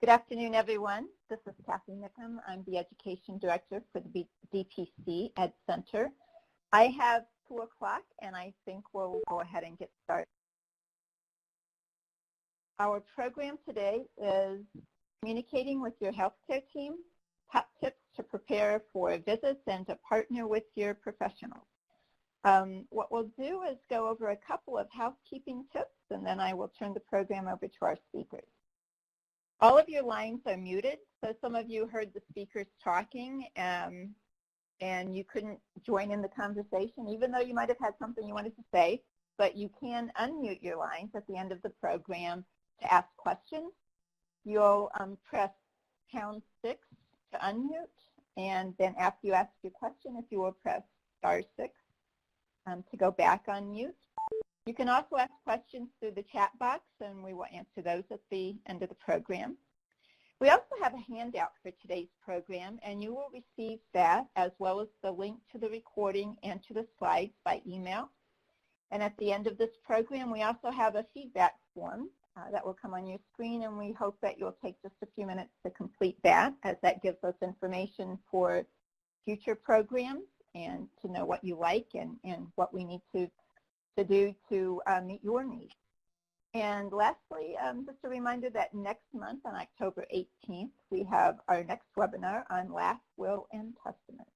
Good afternoon, everyone. This is Kathy Nickham. I'm the Education Director for the DPC Ed Center. I have 2 o'clock, and I think we'll go ahead and get started. Our program today is communicating with your healthcare team, top tips to prepare for visits and to partner with your professionals. What we'll do is go over a couple of housekeeping tips, and then I will turn the program over to our speakers. All of your lines are muted, so some of you heard the speakers talking and you couldn't join in the conversation, even though you might have had something you wanted to say, but you can unmute your lines at the end of the program to ask questions. You'll press #6 to unmute, and then after you ask your question, if you will press *6 to go back on mute. You can also ask questions through the chat box, and we will answer those at the end of the program. We also have a handout for today's program, and you will receive that as well as the link to the recording and to the slides by email. And at the end of this program, we also have a feedback form that will come on your screen, and we hope that you'll take just a few minutes to complete that, as that gives us information for future programs and to know what you like and what we need to do to meet your needs. And lastly, just a reminder that next month on October 18th, we have our next webinar on last will and testament.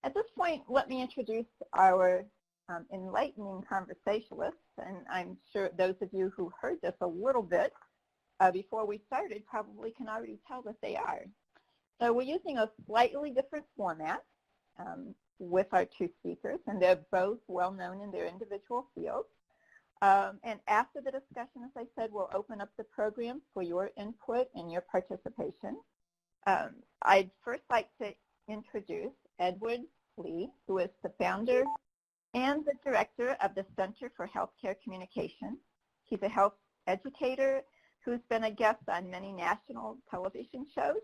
At this point, let me introduce our Enlightening Conversationalists, and I'm sure those of you who heard this a little bit before we started probably can already tell that they are. So we're using a slightly different format with our 2 speakers, and they're both well known in their individual fields. And after the discussion, as I said, we'll open up the program for your input and your participation. I'd first like to introduce Edward Leigh, who is the founder and the director of the Center for Healthcare Communication. He's a health educator who's been a guest on many national television shows.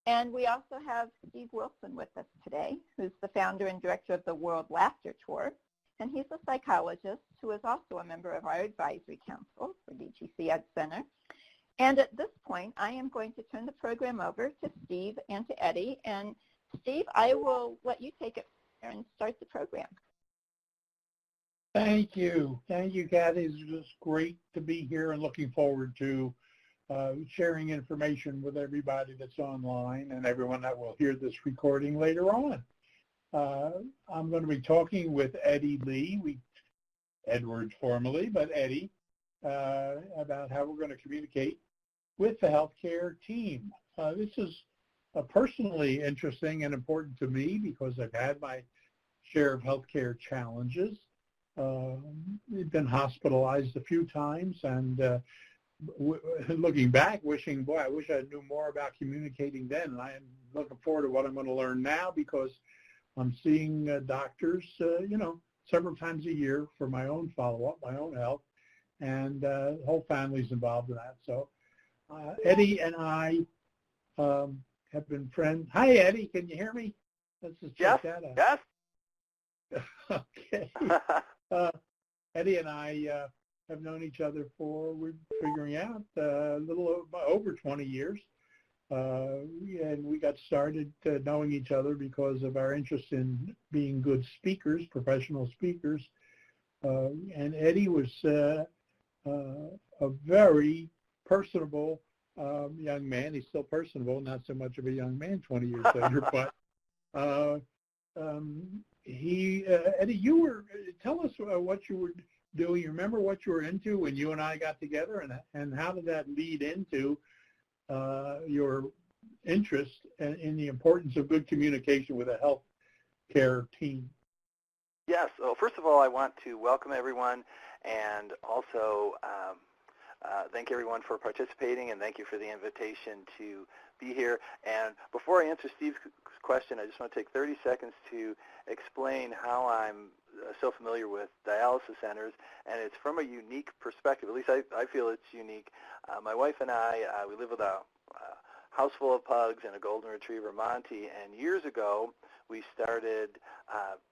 And we also have Steve Wilson with us today, who's the founder and director of the World Laughter Tour. And he's a psychologist who is also a member of our advisory council for DTC Ed Center. And at this point, I am going to turn the program over to Steve and to Eddie. And Steve, I will let you take it and start the program. Thank you. Thank you, Kathy. It's just great to be here and looking forward to sharing information with everybody that's online and everyone that will hear this recording later on. I'm going to be talking with Eddie Leigh, Edward formerly, but Eddie, about how we're going to communicate with the healthcare team. This is personally interesting and important to me because I've had my share of healthcare challenges. We've been hospitalized a few times, and looking back, wishing, boy, I wish I knew more about communicating then. And I'm looking forward to what I'm going to learn now because I'm seeing doctors, several times a year for my own follow-up, my own health, and the whole family's involved in that. So Eddie and I have been friends. Hi, Eddie. Can you hear me? Let's just check that out. Yes. Okay. Eddie and I have known each other for, we're figuring out, a little over 20 years. And we got started knowing each other because of our interest in being good speakers, professional speakers. And Eddie was a very personable young man. He's still personable, not so much of a young man 20 years later, but Eddie, tell us what you were doing. You remember what you were into when you and I got together, and how did that lead into your interest in the importance of good communication with a health care team? Yes. Well, first of all, I want to welcome everyone and also thank everyone for participating, and thank you for the invitation to be here. And before I answer Steve's question, I just want to take 30 seconds to explain how I'm so familiar with dialysis centers, and it's from a unique perspective. At least I feel it's unique. My wife and I, we live with a house full of pugs and a golden retriever, Monty, and years ago we started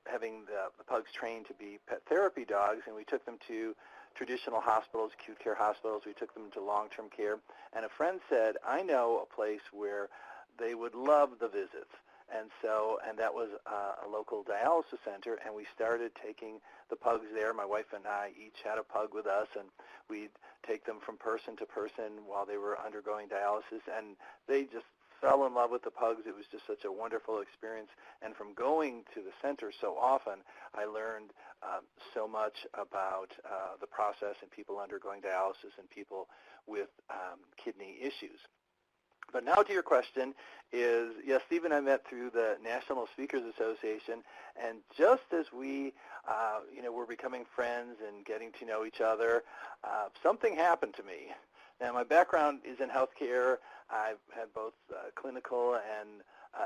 having the pugs trained to be pet therapy dogs, and we took them to traditional hospitals, acute care hospitals. We took them to long-term care. And a friend said, I know a place where they would love the visits. And that was a local dialysis center, and we started taking the pugs there. My wife and I each had a pug with us, and we'd take them from person to person while they were undergoing dialysis, and they just fell in love with the pugs. It was just such a wonderful experience, and from going to the center so often, I learned so much about the process and people undergoing dialysis and people with kidney issues. But now to your question is, yes, Steve and I met through the National Speakers Association, and just as we, were becoming friends and getting to know each other, something happened to me. Now, my background is in healthcare. I've had both clinical and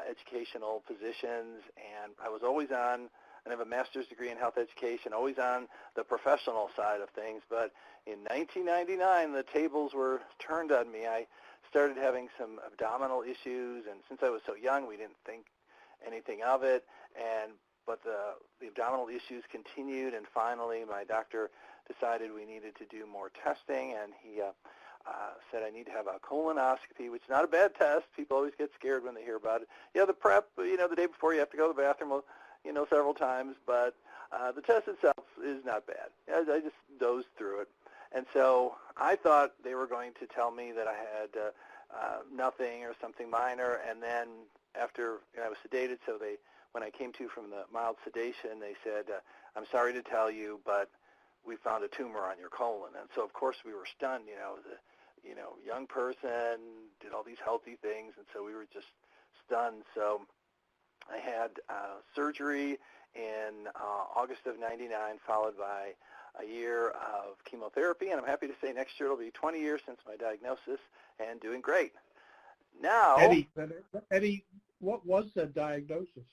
educational positions, and I was always on, and I have a master's degree in health education, always on the professional side of things. But in 1999, the tables were turned on me. I started having some abdominal issues, and since I was so young, we didn't think anything of it. But the abdominal issues continued, and finally, my doctor decided we needed to do more testing, and he said I need to have a colonoscopy, which is not a bad test. People always get scared when they hear about it. Yeah, the prep, the day before you have to go to the bathroom, several times, but the test itself is not bad. I just dozed through it. And so I thought they were going to tell me that I had nothing or something minor, and then after I was sedated, so when I came to from the mild sedation, they said, I'm sorry to tell you, but we found a tumor on your colon. And so, of course, we were stunned, as a young person, did all these healthy things, and so we were just stunned. So I had surgery in August of 99, followed by a year of chemotherapy, and I'm happy to say next year it'll be 20 years since my diagnosis, and doing great. Now, Eddie, what was the diagnosis?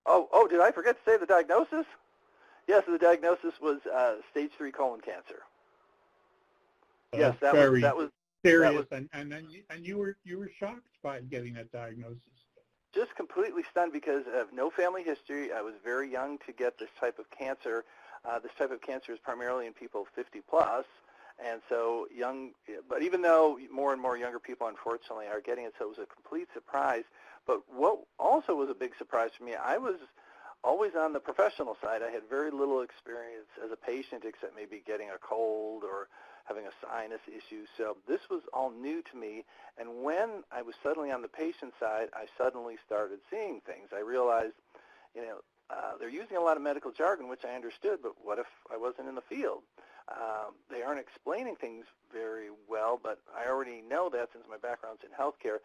Oh, did I forget to say the diagnosis? Yes, the diagnosis was stage 3 colon cancer. Yes, that was serious, and you were shocked by getting that diagnosis. Just completely stunned because of no family history. I was very young to get this type of cancer. This type of cancer is primarily in people 50 plus, and so young. But even though more and more younger people, unfortunately, are getting it, so it was a complete surprise. But what also was a big surprise for me, I was always on the professional side. I had very little experience as a patient, except maybe getting a cold or having a sinus issue. So this was all new to me. And when I was suddenly on the patient side, I suddenly started seeing things. I realized, they're using a lot of medical jargon, which I understood, but what if I wasn't in the field? They aren't explaining things very well, but I already know that since my background's in healthcare.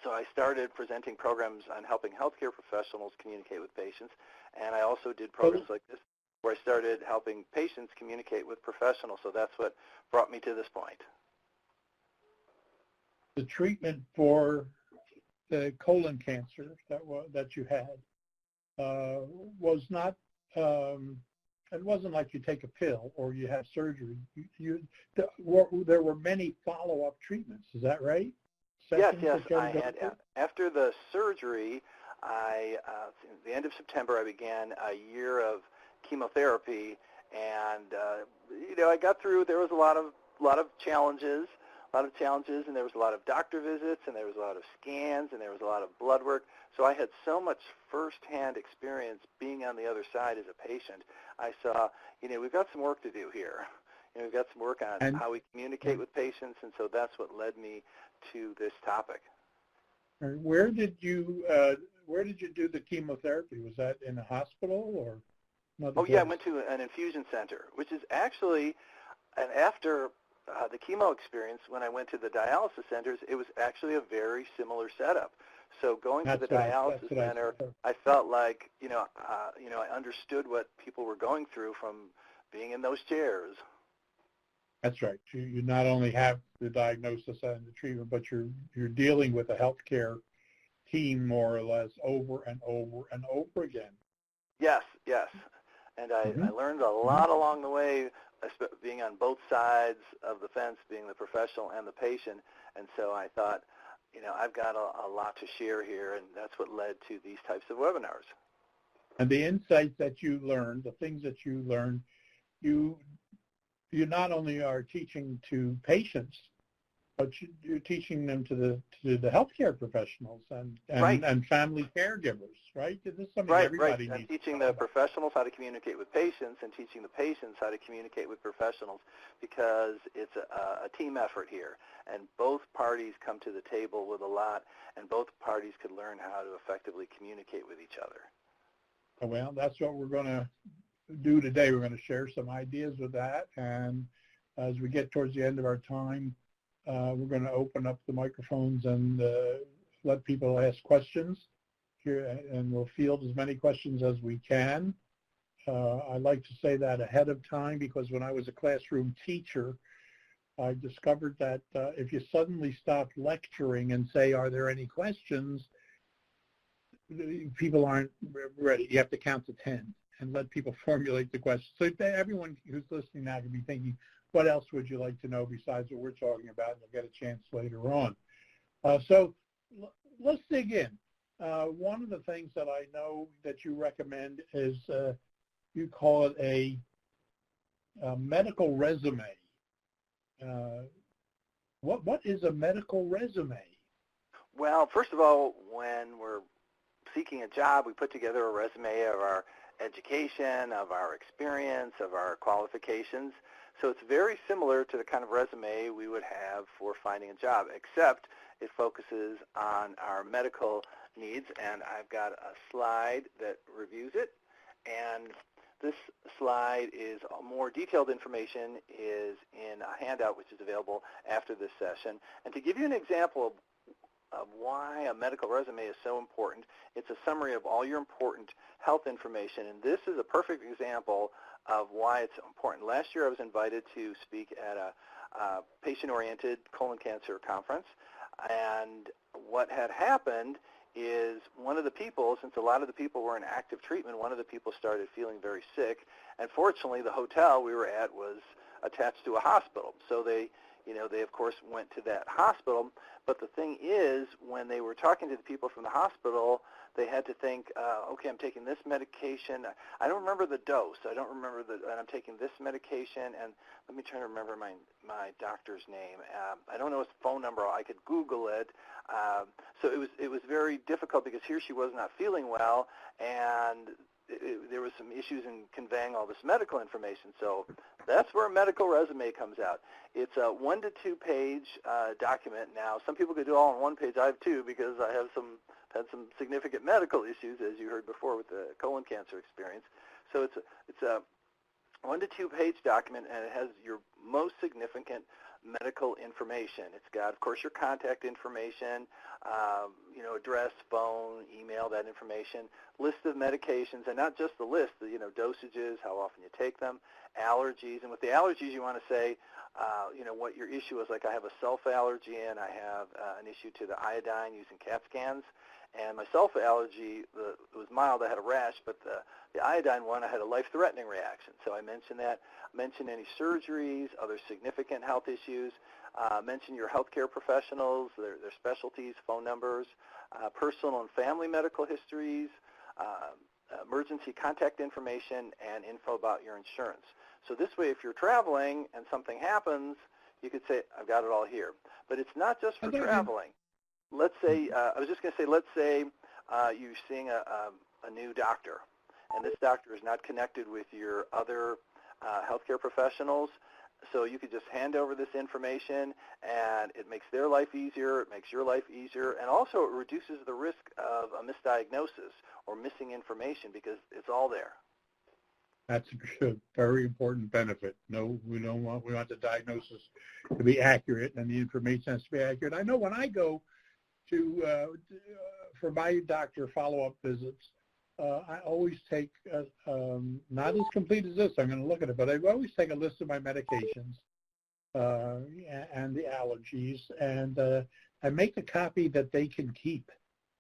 So I started presenting programs on helping healthcare professionals communicate with patients, and I also did programs like this where I started helping patients communicate with professionals, so that's what brought me to this point. The treatment for the colon cancer that you had was not, it wasn't like you take a pill or you have surgery. There were many follow-up treatments, is that right? Yes, I had. After the surgery, at the end of September, I began a year of chemotherapy, and I got through. There was a lot of challenges, and there was a lot of doctor visits, and there was a lot of scans, and there was a lot of blood work. So I had so much firsthand experience being on the other side as a patient. I saw, we've got some work to do here. We've got some work on how we communicate with patients, and so that's what led me to this topic. Where did you do the chemotherapy? Was that in a hospital or another place? Yeah, I went to an infusion center, which is actually, and after the chemo experience, when I went to the dialysis centers, it was actually a very similar setup. So going to the dialysis center, I felt like, I understood what people were going through from being in those chairs. That's right. You not only have the diagnosis and the treatment, but you're dealing with a healthcare team more or less over and over and over again. Yes. And I learned a lot along the way, being on both sides of the fence, being the professional and the patient. And so I thought, I've got a lot to share here, and that's what led to these types of webinars. And the insights that you learned, the things that you learned, you you not only are teaching to patients, but you're teaching them to the healthcare professionals and family caregivers, right? This is something everybody needs. And teaching the professionals how to communicate with patients and teaching the patients how to communicate with professionals, because it's a team effort here. And both parties come to the table with a lot, and both parties could learn how to effectively communicate with each other. Well, that's what we're going to do today. We're going to share some ideas with that. And as we get towards the end of our time, we're going to open up the microphones and let people ask questions here, and we'll field as many questions as we can. I like to say that ahead of time, because when I was a classroom teacher, I discovered that if you suddenly stop lecturing and say, are there any questions, people aren't ready. You have to count to 10 and let people formulate the questions. So everyone who's listening now can be thinking, what else would you like to know besides what we're talking about? And you'll get a chance later on. So let's dig in. One of the things that I know that you recommend is you call it a medical resume. What is a medical resume? Well, first of all, when we're seeking a job, we put together a resume of our education, of our experience, of our qualifications. So it's very similar to the kind of resume we would have for finding a job, except it focuses on our medical needs. And I've got a slide that reviews it. And this slide is more detailed information is in a handout which is available after this session. And to give you an example of why a medical resume is so important, it's a summary of all your important health information. And this is a perfect example of why it's important. Last year I was invited to speak at a patient-oriented colon cancer conference. And what had happened is one of the people, since a lot of the people were in active treatment, one of the people started feeling very sick. And fortunately, the hotel we were at was attached to a hospital. So they of course went to that hospital. But the thing is, when they were talking to the people from the hospital, they had to think, okay, I'm taking this medication. I don't remember the dose. I don't remember and I'm taking this medication. And let me try to remember my doctor's name. I don't know his phone number. I could Google it. So it was very difficult because he or she was not feeling well, and there was some issues in conveying all this medical information. So that's where a medical resume comes out. It's a 1 to 2 page document. Now, some people could do all on 1 page. I have 2 because I have had some significant medical issues, as you heard before, with the colon cancer experience. So it's a 1 to 2 page document, and it has your most significant medical information. It's got, of course, your contact information, address, phone, email, that information, list of medications, and not just the list, dosages, how often you take them, allergies. And with the allergies, you want to say, what your issue is. Like I have a self-allergy, and I have an issue to the iodine using CAT scans. And my self-allergy, it was mild. I had a rash, but the iodine one, I had a life-threatening reaction. So I mentioned that. Mention any surgeries, other significant health issues. Mention your healthcare professionals, their specialties, phone numbers, personal and family medical histories, emergency contact information, and info about your insurance. So this way, if you're traveling and something happens, you could say, I've got it all here. But it's not just for traveling. Let's say, let's say you're seeing a new doctor, and this doctor is not connected with your other healthcare professionals. So you could just hand over this information, and it makes their life easier, it makes your life easier, and also it reduces the risk of a misdiagnosis or missing information because it's all there. That's a very important benefit. No, we want the diagnosis to be accurate, and the information has to be accurate. I know when I go for my doctor follow-up visits, I always take, not as complete as this, I'm going to look at it, but I always take a list of my medications and the allergies, and I make a copy that they can keep.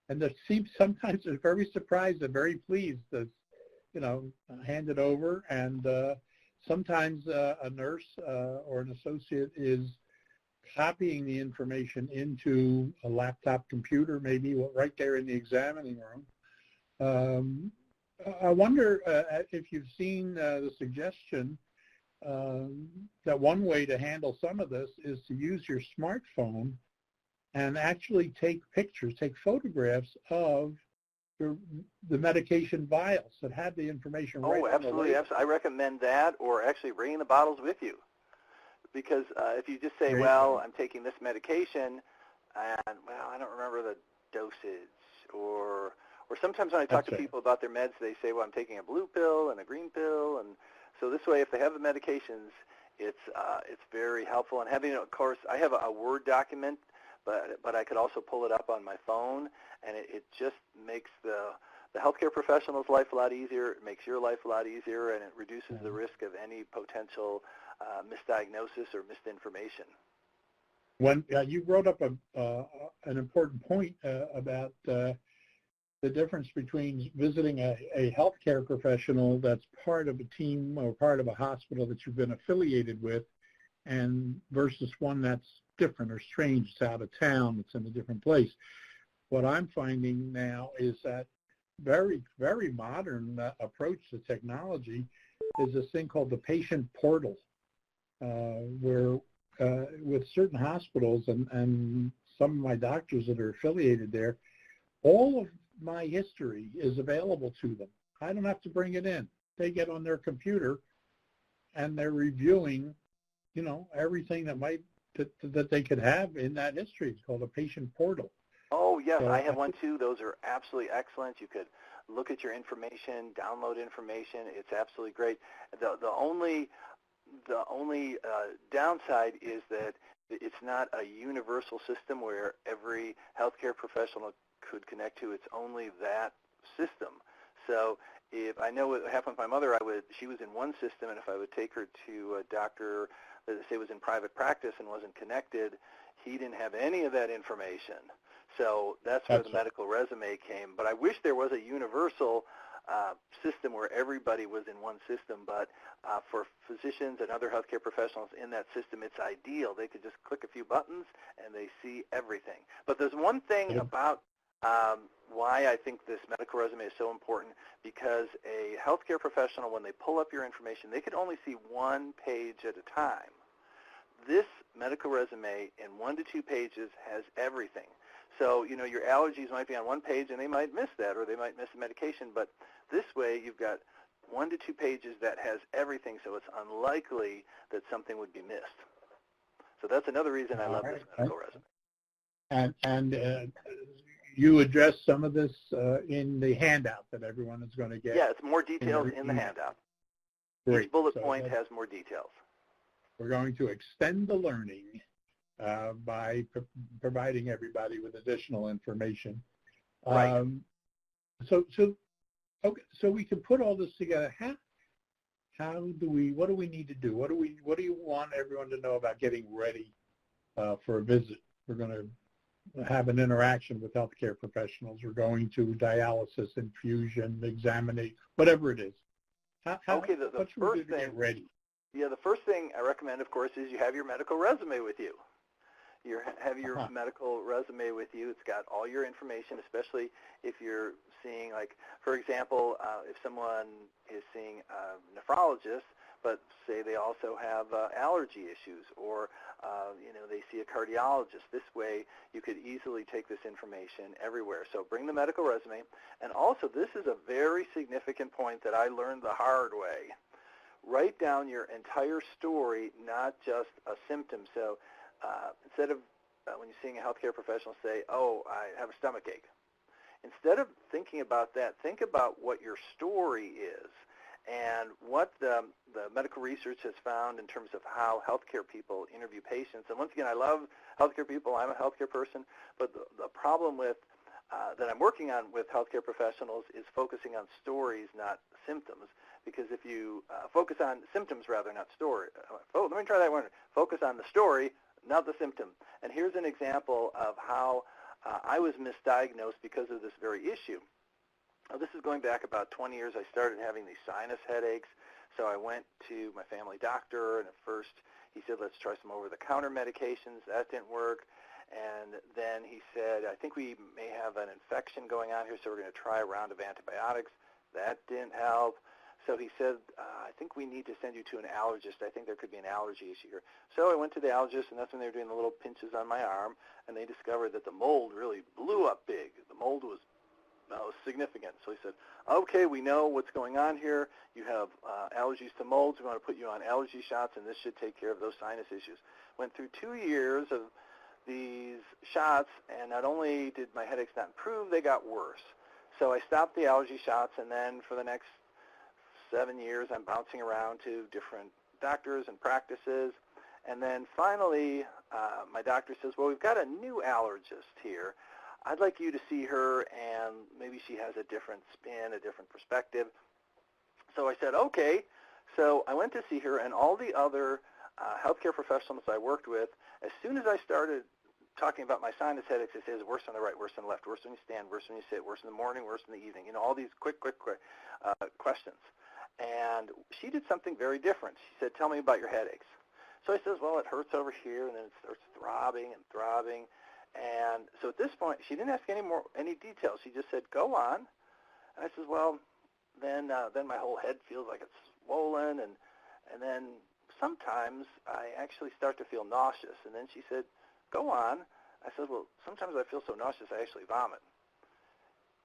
And it seems sometimes they're very surprised and very pleased to, hand it over. And sometimes a nurse or an associate is copying the information into a laptop computer, maybe right there in the examining room. I wonder if you've seen the suggestion that one way to handle some of this is to use your smartphone and actually take pictures, take photographs of the medication vials that have the information right on the label. Oh, absolutely. I recommend that, or actually bringing the bottles with you. Because if you just say, well, I'm taking this medication, and, well, I don't remember the dosage, or sometimes when I talk to people about their meds, they say, well, I'm taking a blue pill and a green pill, and so this way, if they have the medications, it's very helpful. And having, of course, I have a Word document, but I could also pull it up on my phone, and it just makes the healthcare professional's life a lot easier. It makes your life a lot easier, and it reduces the risk of any potential misdiagnosis or misinformation. When you brought up an important point about the difference between visiting a healthcare professional that's part of a team or part of a hospital that you've been affiliated with, and versus one that's different or strange, it's out of town, it's in a different place. What I'm finding now is that very, very modern approach to technology is this thing called the patient portal, where with certain hospitals and some of my doctors that are affiliated there, all of my history is available to them. I don't have to bring it in. They get on their computer and they're reviewing, everything that they could have in that history. It's called a patient portal. Oh, yes, so I have one too. Those are absolutely excellent. You could look at your information, download information. It's absolutely great. The only downside is that it's not a universal system where every healthcare professional could connect to. It's only that system. So if I know what happened with my mother, she was in one system, and if I would take her to a doctor that say was in private practice and wasn't connected, he didn't have any of that information. So that's where the medical resume came. But I wish there was a universal system where everybody was in one system, but for physicians and other healthcare professionals in that system, it's ideal. They could just click a few buttons and they see everything. But there's one thing about why I think this medical resume is so important, because a healthcare professional, when they pull up your information, they could only see one page at a time. This medical resume in 1 to 2 pages has everything. So, your allergies might be on one page and they might miss that, or they might miss a medication, but this way you've got 1 to 2 pages that has everything, so it's unlikely that something would be missed. So that's another reason I love this medical resume. And you address some of this in the handout that everyone is going to get. Yeah, it's more details in the handout. Great. Each bullet point has more details. We're going to extend the learning by providing everybody with additional information. Right. So we can put all this together. What do we need to do? What do you want everyone to know about getting ready for a visit? We're going to have an interaction with healthcare professionals. We're going to dialysis, infusion, examination, whatever it is. The first thing, to get ready? Yeah, the first thing I recommend, of course, is you have your medical resume with you. You have your medical resume with you. It's got all your information, especially if you're seeing, like, for example, if someone is seeing a nephrologist, but say they also have allergy issues, or they see a cardiologist. This way, you could easily take this information everywhere. So bring the medical resume. And also, this is a very significant point that I learned the hard way. Write down your entire story, not just a symptom. So instead of, when you're seeing a healthcare professional, say, oh, I have a stomach ache. Instead of thinking about that, think about what your story is and what the medical research has found in terms of how healthcare people interview patients. And once again, I love healthcare people. I'm a healthcare person. But the problem with that I'm working on with healthcare professionals is focusing on stories, not symptoms. Because if you focus on symptoms rather, not story. Let me try that one. Focus on the story, not the symptom. And here's an example of how I was misdiagnosed because of this very issue. Now, this is going back about 20 years. I started having these sinus headaches, so I went to my family doctor, and at first he said, let's try some over-the-counter medications. That didn't work. And then he said, I think we may have an infection going on here, so we're going to try a round of antibiotics. That didn't help. So he said, I think we need to send you to an allergist. I think there could be an allergy issue here. So I went to the allergist, and that's when they were doing the little pinches on my arm, and they discovered that the mold really blew up big. The mold was significant. So he said, okay, we know what's going on here. You have allergies to molds. We want to put you on allergy shots, and this should take care of those sinus issues. Went through 2 years of these shots, and not only did my headaches not improve, they got worse. So I stopped the allergy shots, and then for the next 7 years, I'm bouncing around to different doctors and practices. And then finally, my doctor says, well, we've got a new allergist here. I'd like you to see her, and maybe she has a different spin, a different perspective. So I said, okay. So I went to see her, and all the other healthcare professionals I worked with, as soon as I started talking about my sinus headaches, it says worse on the right, worse on the left, worse when you stand, worse when you sit, worse in the morning, worse in the evening, all these quick questions. And she did something very different. She said, tell me about your headaches. So I says, well, it hurts over here, and then it starts throbbing and throbbing. And so at this point, she didn't ask any details. She just said, go on. And I says, well, then my whole head feels like it's swollen, and then sometimes I actually start to feel nauseous. And then she said, go on. I said, well, sometimes I feel so nauseous I actually vomit.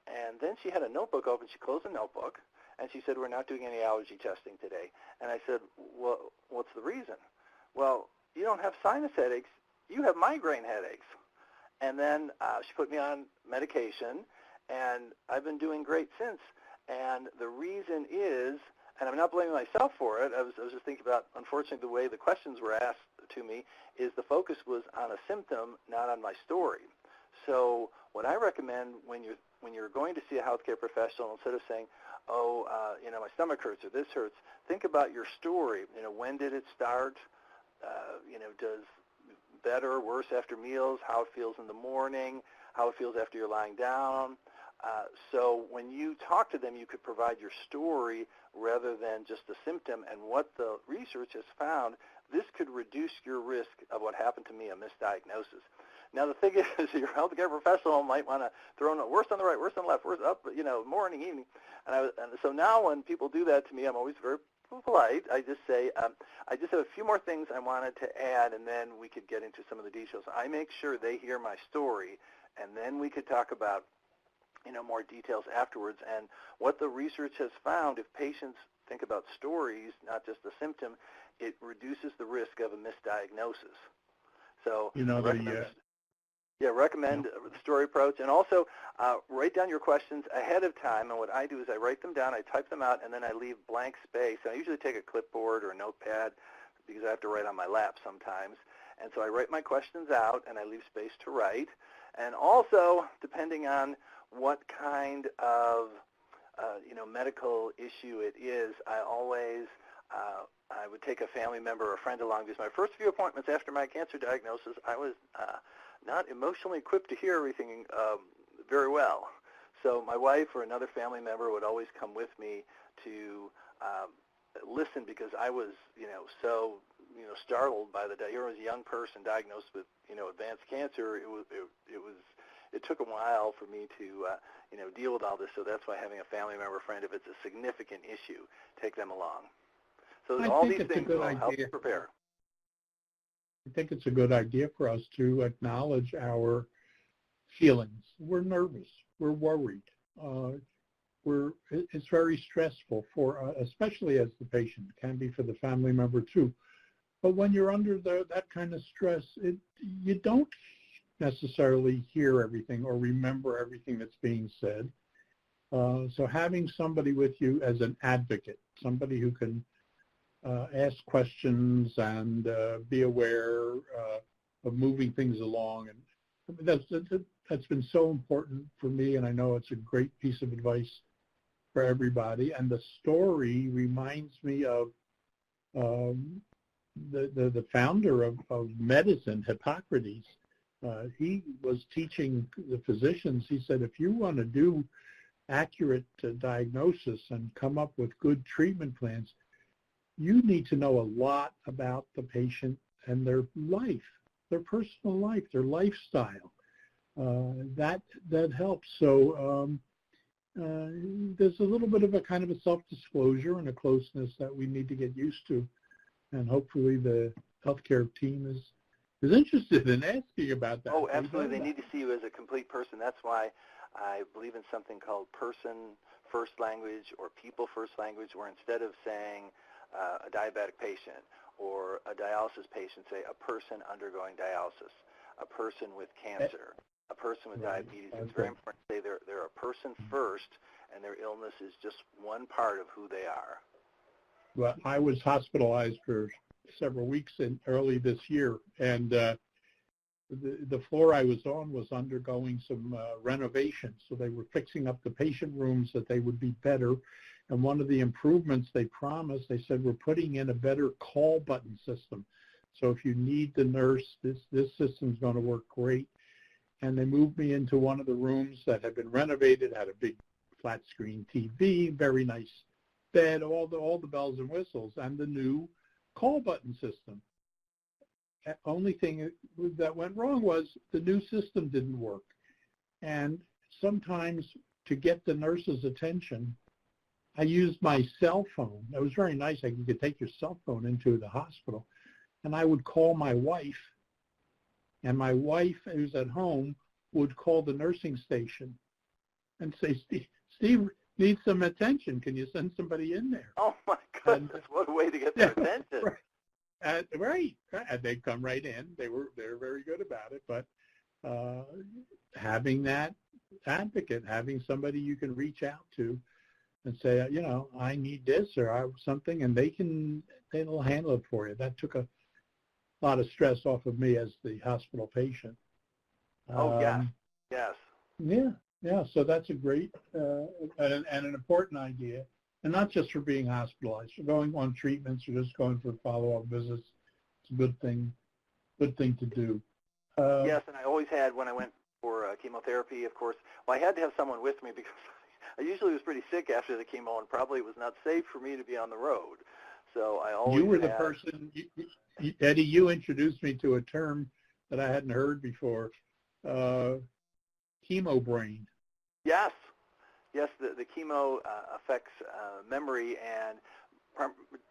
And then she had a notebook open. She closed the notebook, and she said, we're not doing any allergy testing today. And I said, well, what's the reason? Well, you don't have sinus headaches. You have migraine headaches. And then she put me on medication, and I've been doing great since. And the reason is, and I'm not blaming myself for it, I was just thinking about, unfortunately, the way the questions were asked to me, is the focus was on a symptom, not on my story. So what I recommend when you're going to see a healthcare professional, instead of saying, oh, my stomach hurts or this hurts, think about your story. When did it start? Does better or worse after meals, how it feels in the morning, how it feels after you're lying down. So when you talk to them, you could provide your story rather than just a symptom. And what the research has found, this could reduce your risk of what happened to me, a misdiagnosis. Now, the thing is, your healthcare professional might want to throw in worse on the right, worse on the left, worse up, morning, evening. And so now when people do that to me, I'm always very polite. I just say, I just have a few more things I wanted to add, and then we could get into some of the details. I make sure they hear my story, and then we could talk about, more details afterwards. And what the research has found, if patients think about stories, not just the symptom, it reduces the risk of a misdiagnosis. So recommend the story approach. And also write down your questions ahead of time. And what I do is I write them down, I type them out, and then I leave blank space. And I usually take a clipboard or a notepad because I have to write on my lap sometimes. And so I write my questions out, and I leave space to write. And also, depending on what kind of medical issue it is, I always I would take a family member or a friend along, because my first few appointments after my cancer diagnosis, I was not emotionally equipped to hear everything very well. So my wife or another family member would always come with me to listen, because I was, so, startled by the day. Here was a young person diagnosed with, advanced cancer. It took a while for me to, deal with all this. So that's why having a family member, friend, if it's a significant issue, take them along. So all these things will help you prepare. I think it's a good idea for us to acknowledge our feelings. We're nervous. We're worried. It's very stressful for, especially as the patient, can be for the family member too. But when you're under that kind of stress, you don't necessarily hear everything or remember everything that's being said. So having somebody with you as an advocate, somebody who can ask questions and be aware of moving things along, and that's been so important for me, and I know it's a great piece of advice for everybody. And the story reminds me of the founder of medicine, Hippocrates. He was teaching the physicians. He said, if you want to do accurate diagnosis and come up with good treatment plans, you need to know a lot about the patient and their life, their personal life, their lifestyle. That helps. So there's a little bit of a kind of a self-disclosure and a closeness that we need to get used to. And hopefully the healthcare team is interested in asking about that. Oh, absolutely. They need to see you as a complete person. That's why I believe in something called person first language or people first language, where instead of saying a diabetic patient or a dialysis patient, say a person undergoing dialysis, a person with cancer, a person with diabetes. It's very important to say they're a person first, and their illness is just one part of who they are. Well, I was hospitalized for several weeks early this year, and the floor I was on was undergoing some renovations. So they were fixing up the patient rooms that they would be better. And one of the improvements they promised, they said, we're putting in a better call button system. So if you need the nurse, this system's going to work great. And they moved me into one of the rooms that had been renovated, had a big flat screen TV, very nice bed, all the bells and whistles, and the new call button system. The only thing that went wrong was the new system didn't work. And sometimes to get the nurse's attention, I used my cell phone. It was very nice. You could take your cell phone into the hospital. And I would call my wife. And my wife, who's at home, would call the nursing station and say, Steve needs some attention. Can you send somebody in there? Oh, my goodness. What a way to get their attention. Right. And they'd come right in. They were very good about it. But having that advocate, having somebody you can reach out to and say, I need this or something, and they'll handle it for you. That took a lot of stress off of me as the hospital patient. Yes. Yeah. So that's a great and an important idea. And not just for being hospitalized, for going on treatments or just going for follow-up visits. It's a good thing to do. Yes, and I always had, when I went for chemotherapy, of course, I had to have someone with me because I usually was pretty sick after the chemo, and probably it was not safe for me to be on the road. So I always You were the person, Eddie, you introduced me to a term that I hadn't heard before, chemo brain. Yes. Yes, the chemo affects memory, and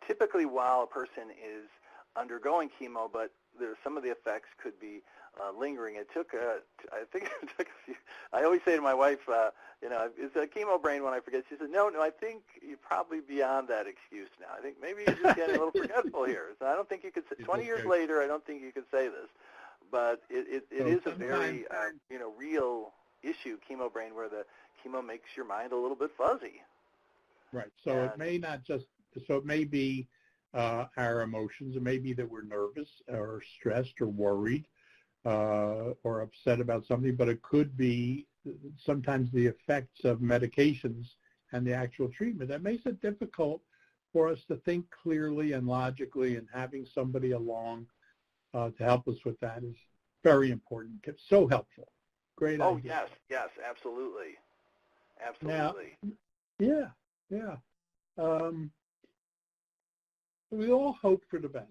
typically while a person is undergoing chemo, but some of the effects could be lingering. I think it took a few. I always say to my wife, is a chemo brain when I forget? She said, no, I think you're probably beyond that excuse now. I think maybe you're just getting a little forgetful here. So I don't think you could say, 20 years later, I don't think you could say this. But it is a very, real issue, chemo brain, where the chemo makes your mind a little bit fuzzy. Right. So it may be our emotions. It may be that we're nervous or stressed or worried or upset about something, but it could be sometimes the effects of medications and the actual treatment. That makes it difficult for us to think clearly and logically, and having somebody along to help us with that is very important. It's so helpful. Great idea. Oh, yes, absolutely. Absolutely. Now, yeah. We all hope for the best.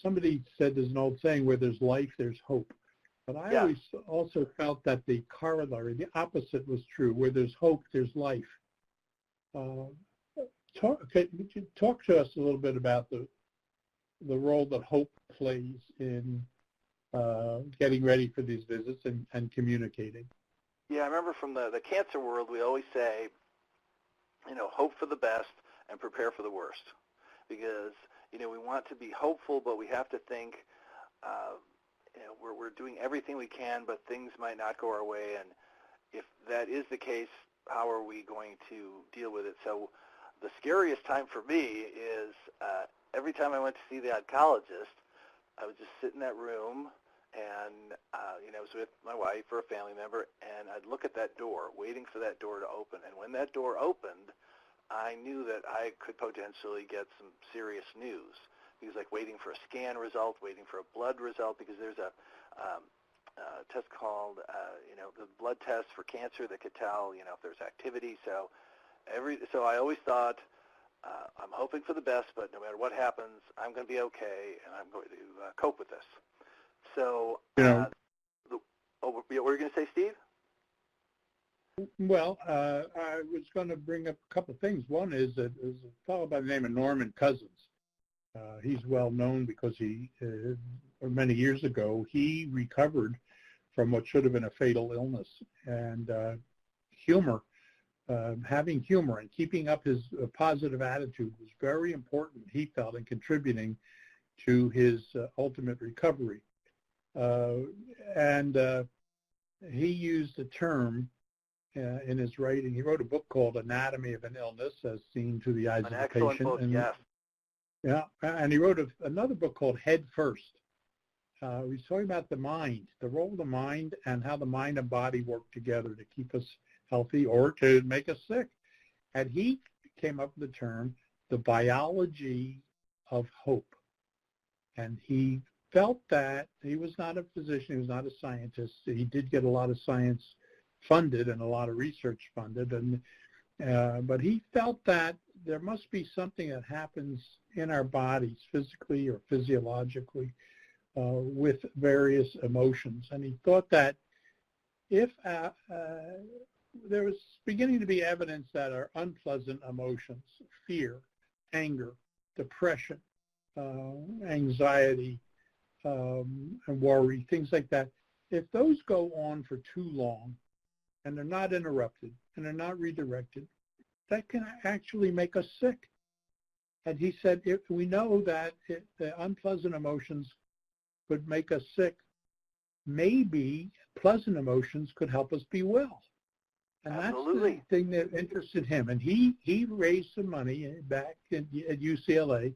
Somebody said there's an old saying, where there's life, there's hope. But I always also felt that the corollary, the opposite was true. Where there's hope, there's life. Talk to us a little bit about the role that hope plays in getting ready for these visits and communicating. Yeah, I remember from the cancer world, we always say, hope for the best and prepare for the worst. Because, we want to be hopeful, but we have to think, we're doing everything we can, but things might not go our way. And if that is the case, how are we going to deal with it? So the scariest time for me is every time I went to see the oncologist, I would just sit in that room, and I was with my wife or a family member, and I'd look at that door, waiting for that door to open. And when that door opened, I knew that I could potentially get some serious news. It was like waiting for a scan result, waiting for a blood result, because there's a test called, the blood test for cancer that could tell, if there's activity. So I always thought, I'm hoping for the best, but no matter what happens, I'm going to be okay, and I'm going to cope with this. So, Oh, what were you going to say, Steve? Well, I was going to bring up a couple of things. One is that there's a fellow by the name of Norman Cousins. He's well known because he, many years ago, he recovered from what should have been a fatal illness. And humor, having humor and keeping up his positive attitude was very important, he felt, in contributing to his ultimate recovery. He used a term in his writing. He wrote a book called Anatomy of an Illness as Seen Through the Eyes of the Patient. An excellent book, yes. Yeah, and he wrote another book called Head First. He's talking about the mind, the role of the mind, and how the mind and body work together to keep us healthy or to make us sick. And he came up with the term, the biology of hope. And he felt that he was not a physician, he was not a scientist. He did get a lot of science funded and a lot of research funded, but he felt that there must be something that happens in our bodies, physically or physiologically, with various emotions. And he thought that if there was beginning to be evidence that our unpleasant emotions, fear, anger, depression, anxiety, and worry, things like that, if those go on for too long and they're not interrupted and they're not redirected, that can actually make us sick. And he said, if we know that the unpleasant emotions could make us sick, maybe pleasant emotions could help us be well. And Absolutely. That's the thing that interested him. And he raised some money back at UCLA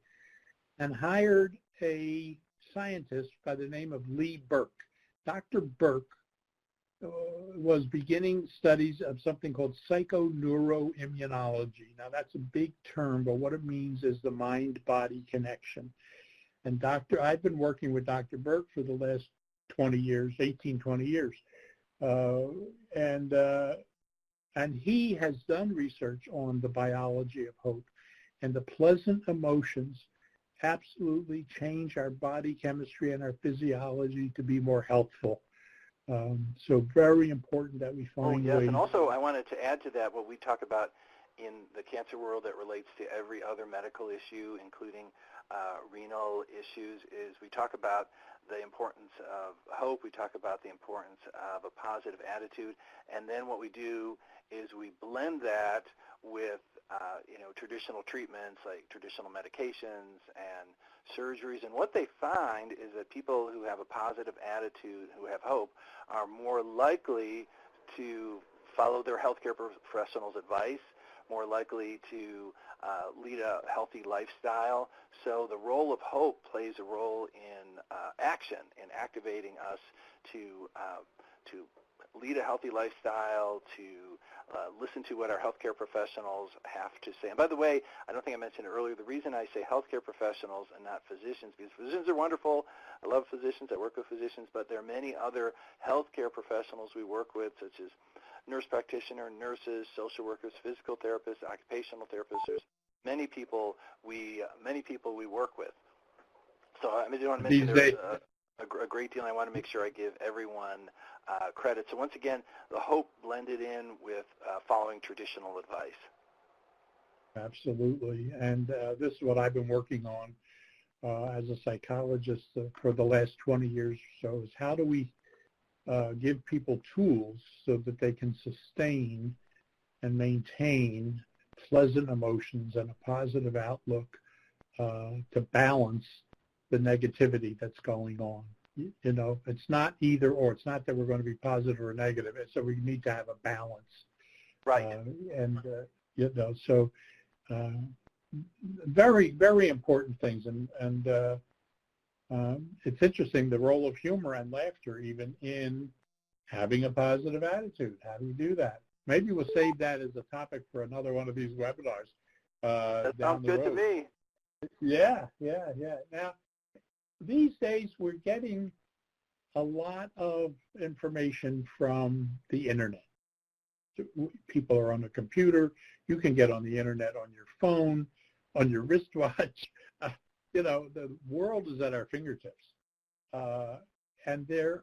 and hired a scientist by the name of Lee Burke. Dr. Burke was beginning studies of something called psychoneuroimmunology. Now, that's a big term, but what it means is the mind-body connection. And I've been working with Dr. Burke for the last 20 years. And he has done research on the biology of hope. And the pleasant emotions absolutely change our body chemistry and our physiology to be more healthful. So very important that we find ways. And also I wanted to add to that what we talk about in the cancer world that relates to every other medical issue, including renal issues, is we talk about the importance of hope, we talk about the importance of a positive attitude, and then what we do is we blend that with traditional treatments like traditional medications and surgeries. And what they find is that people who have a positive attitude, who have hope, are more likely to follow their healthcare professionals' advice, more likely to lead a healthy lifestyle. So the role of hope plays a role in action, in activating us to lead a healthy lifestyle, to listen to what our healthcare professionals have to say. And by the way, I don't think I mentioned it earlier, the reason I say healthcare professionals and not physicians, because physicians are wonderful. I love physicians. I work with physicians, but there are many other healthcare professionals we work with, such as nurse practitioner, nurses, social workers, physical therapists, occupational therapists. There's many people we work with. So I just want to mention there's a great deal, and I want to make sure I give everyone credit. So once again, the hope blended in with following traditional advice. Absolutely, and this is what I've been working on as a psychologist for the last 20 years or so, is how do we give people tools so that they can sustain and maintain pleasant emotions and a positive outlook to balance the negativity that's going on. You know, it's not either or. It's not that we're going to be positive or negative. It's that we need to have a balance. Right. So very, very important things. And it's interesting, the role of humor and laughter even in having a positive attitude. How do you do that? Maybe we'll save that as a topic for another one of these webinars. That sounds good to me. Yeah. Now, these days we're getting a lot of information from the internet. People are on a computer. You can get on the internet on your phone, on your wristwatch. The world is at our fingertips. And there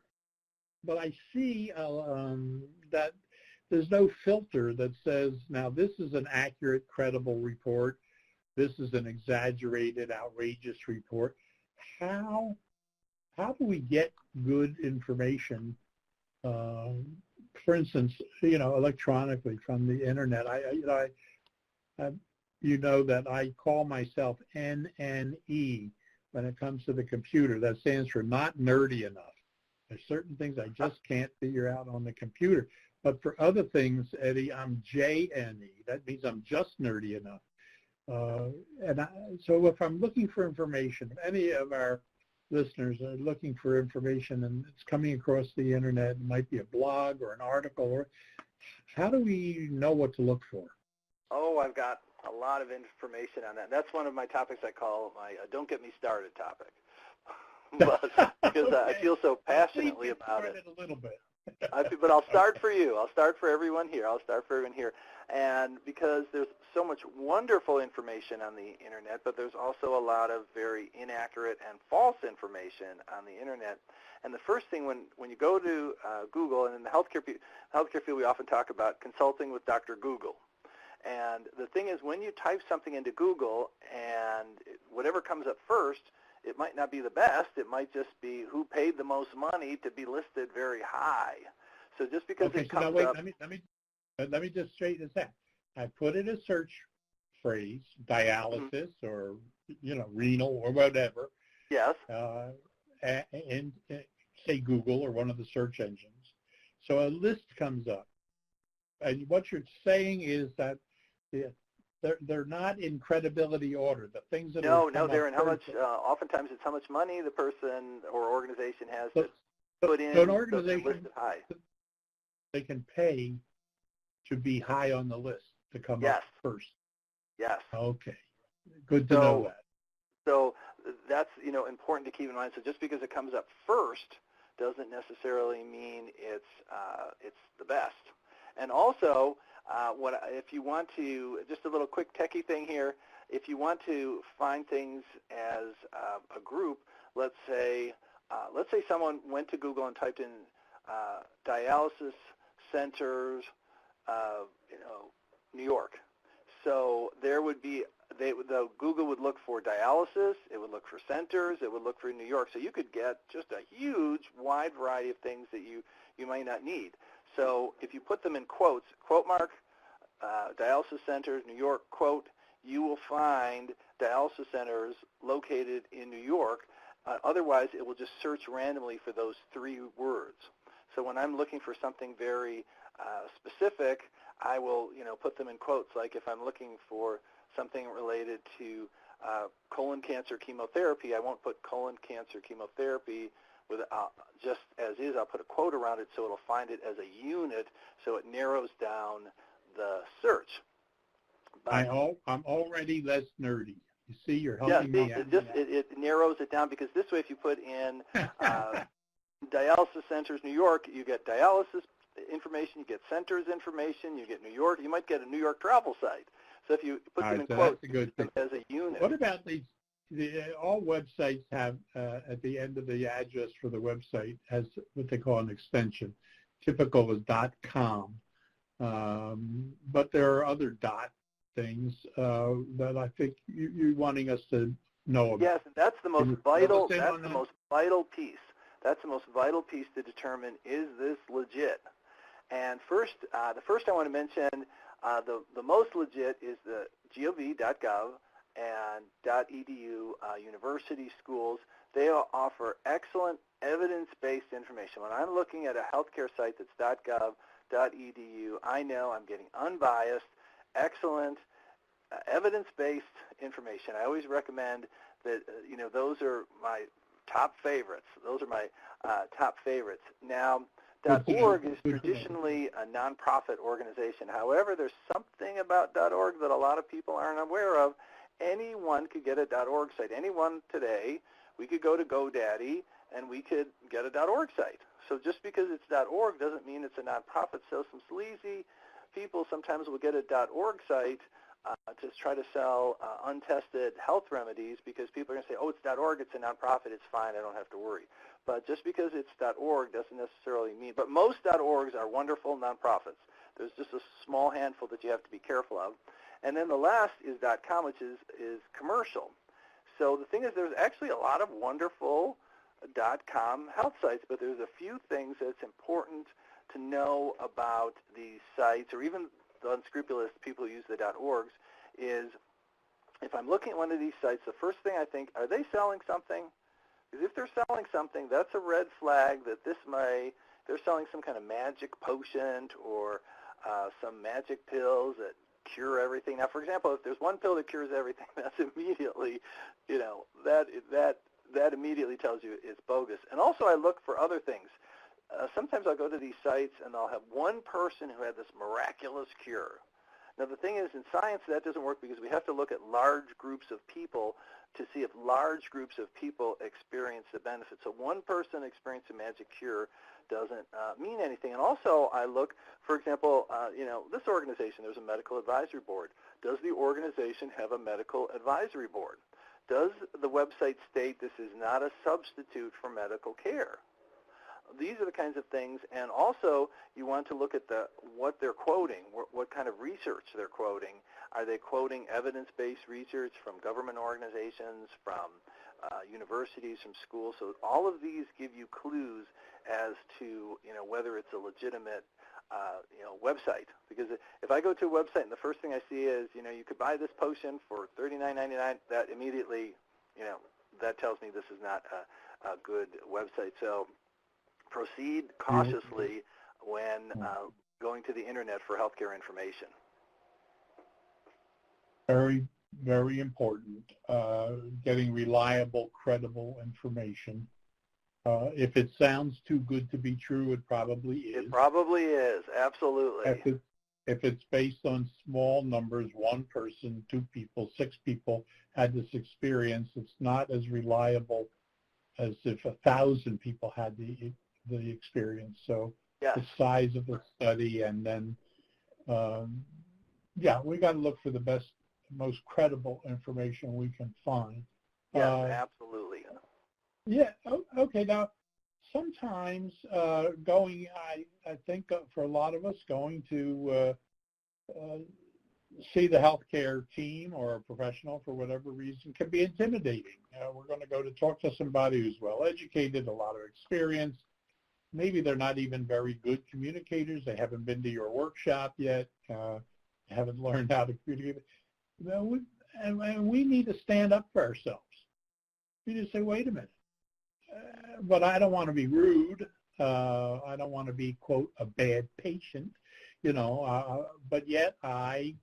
I see that there's no filter that says, now this is an accurate, credible report. This is an exaggerated, outrageous report. How do we get good information, for instance, electronically from the internet? That I call myself NNE when it comes to the computer. That stands for not nerdy enough. There's certain things I just can't figure out on the computer. But for other things, Eddie, I'm JNE. That means I'm just nerdy enough. So if I'm looking for information, if any of our listeners are looking for information and it's coming across the internet, it might be a blog or an article, or how do we know what to look for? Oh, I've got a lot of information on that. That's one of my topics I call my don't get me started topic. Because okay. I feel so passionately about it. A little bit. But I'll start for you. I'll start for everyone here. And because there's so much wonderful information on the internet, but there's also a lot of very inaccurate and false information on the internet. And the first thing when you go to Google, and in the healthcare field we often talk about consulting with Dr. Google. And the thing is, when you type something into Google and whatever comes up first, it might not be the best. It might just be who paid the most money to be listed very high. So just because it comes up. Let me just straighten this out. I put in a search phrase, dialysis or renal or whatever. Yes. And say Google or one of the search engines. So a list comes up, and what you're saying is that they're not in credibility order. The things that no, they're in how much. Oftentimes, it's how much money the person or organization has to put in. So an organization listed high. They can pay to be high on the list to come up first. Yes. Okay. Good to know that. So that's important to keep in mind. So just because it comes up first doesn't necessarily mean it's the best. And also, if you want to, just a little quick techie thing here, if you want to find things as a group, let's say someone went to Google and typed in dialysis centers, New York. So there would be, Google would look for dialysis, it would look for centers, it would look for New York. So you could get just a huge, wide variety of things that you might not need. So if you put them in quotes, quote mark, dialysis centers, New York, quote, you will find dialysis centers located in New York. Otherwise, it will just search randomly for those three words. So when I'm looking for something very specific, I will, put them in quotes. Like if I'm looking for something related to colon cancer chemotherapy, I won't put colon cancer chemotherapy with just as is. I'll put a quote around it so it'll find it as a unit, so it narrows down the search. But I'm already less nerdy. You see, you're helping me out. It narrows it down, because this way, if you put in dialysis centers, New York, you get dialysis information, you get centers information, you get New York. You might get a New York travel site. So if you put them in quotes as a unit. What about all websites have at the end of the address for the website has what they call an extension. Typical is .com, but there are other things that I think you're wanting us to know about. Yes, and that's the most vital. That's the most vital piece. That's the most vital piece to determine, is this legit? And first, the first I want to mention, the most legit is the gov.gov and .edu university schools. They offer excellent evidence-based information. When I'm looking at a healthcare site that's .gov, .edu, I know I'm getting unbiased, excellent, evidence-based information. I always recommend that, those are my top favorites. Those are my top favorites. Now, .org is traditionally a nonprofit organization. However, there's something about .org that a lot of people aren't aware of. Anyone could get a .org site. Anyone today, we could go to GoDaddy and we could get a .org site. So just because it's .org doesn't mean it's a nonprofit. So some sleazy people sometimes will get a .org site to try to sell untested health remedies because people are going to say, oh, it's .org, it's a nonprofit, it's fine, I don't have to worry. But just because it's .org doesn't necessarily mean, but most .orgs are wonderful nonprofits. There's just a small handful that you have to be careful of. And then the last is .com, which is commercial. So the thing is, there's actually a lot of wonderful .com health sites, but there's a few things that's important to know about these sites, or even the unscrupulous people who use the .orgs, is if I'm looking at one of these sites, the first thing I think, are they selling something? Because if they're selling something, that's a red flag that they're selling some kind of magic potion or some magic pills that cure everything. Now, for example, if there's one pill that cures everything, that's immediately, that immediately tells you it's bogus. And also I look for other things. Sometimes I'll go to these sites and I'll have one person who had this miraculous cure. Now, the thing is, in science, that doesn't work because we have to look at large groups of people to see if large groups of people experience the benefit. So one person experiencing a magic cure doesn't mean anything. And also, I look, for example, this organization, there's a medical advisory board. Does the organization have a medical advisory board? Does the website state this is not a substitute for medical care? These are the kinds of things, and also you want to look at what they're quoting, what kind of research they're quoting. Are they quoting evidence-based research from government organizations, from universities, from schools? So all of these give you clues as to whether it's a legitimate website. Because if I go to a website and the first thing I see is you could buy this potion for $39.99, that immediately that tells me this is not a good website. So proceed cautiously when going to the internet for healthcare information. Very, very important. Getting reliable, credible information. If it sounds too good to be true, it probably is. It probably is, absolutely. If it's based on small numbers, one person, 2 people, 6 people had this experience, it's not as reliable as if 1,000 people had the experience. So yes. The size of the study, and then we got to look for the best, most credible information we can find. Yes, absolutely. Yeah. Okay. Now, sometimes I think for a lot of us, going to see the healthcare team or a professional for whatever reason can be intimidating. We're going to go to talk to somebody who's well educated, a lot of experience. Maybe they're not even very good communicators. They haven't been to your workshop yet. Haven't learned how to communicate. And we need to stand up for ourselves. We just say, wait a minute. But I don't want to be rude. I don't want to be, quote, a bad patient, but yet I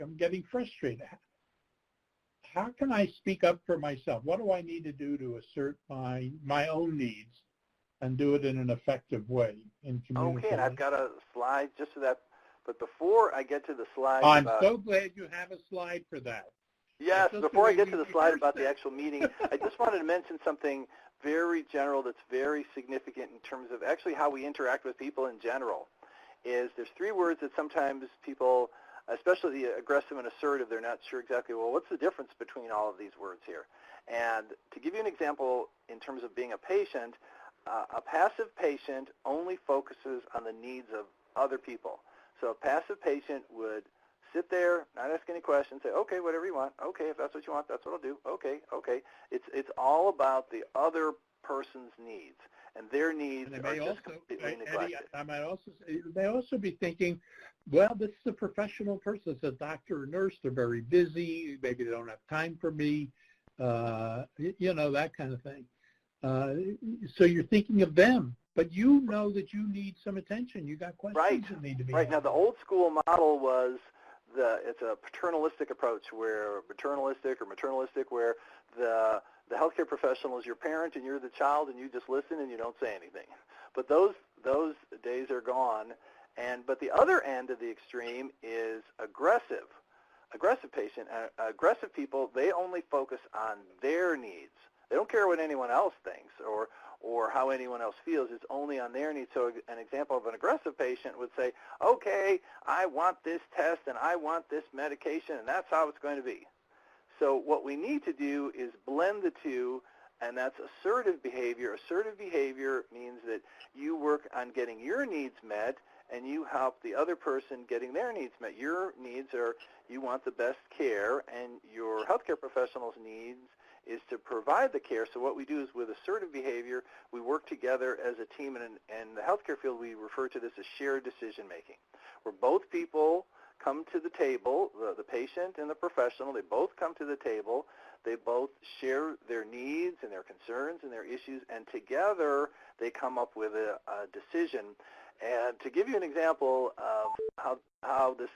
am getting frustrated. How can I speak up for myself? What do I need to do to assert my own needs and do it in an effective way in communicating? Okay, and I've got a slide just for that. But before I get to the slide, I'm so glad you have a slide for that. Yes, before I get to the slide about the actual meeting, I just wanted to mention something very general that's very significant in terms of actually how we interact with people in general. There's 3 words that sometimes people, especially the aggressive and assertive, they're not sure exactly, well, what's the difference between all of these words here? And to give you an example in terms of being a patient, a passive patient only focuses on the needs of other people. So a passive patient would sit there, not ask any questions, say, okay, whatever you want. Okay, if that's what you want, that's what I'll do. Okay, okay. It's all about the other person's needs, and their needs are just completely neglected. Eddie, they also be thinking, well, this is a professional person. It's a doctor or nurse. They're very busy. Maybe they don't have time for me, that kind of thing. So you're thinking of them, but you know that you need some attention. You got questions that need to be Right. Now, the old school model was it's a paternalistic approach where the healthcare professional is your parent and you're the child and you just listen and you don't say anything. But those days are gone. But the other end of the extreme is aggressive patient. Aggressive people, they only focus on their needs. They don't care what anyone else thinks or or how anyone else feels. It's only on their needs. So an example of an aggressive patient would say, okay, I want this test and I want this medication, and that's how it's going to be. So what we need to do is blend the two, and that's assertive behavior. Assertive behavior means that you work on getting your needs met, and you help the other person getting their needs met. Your needs are you want the best care, and your healthcare professional's needs is to provide the care. So what we do is with assertive behavior, we work together as a team. And in the healthcare field, we refer to this as shared decision making, where both people come to the table, the patient and the professional, they both come to the table. They both share their needs and their concerns and their issues, and together they come up with a decision. And to give you an example of how this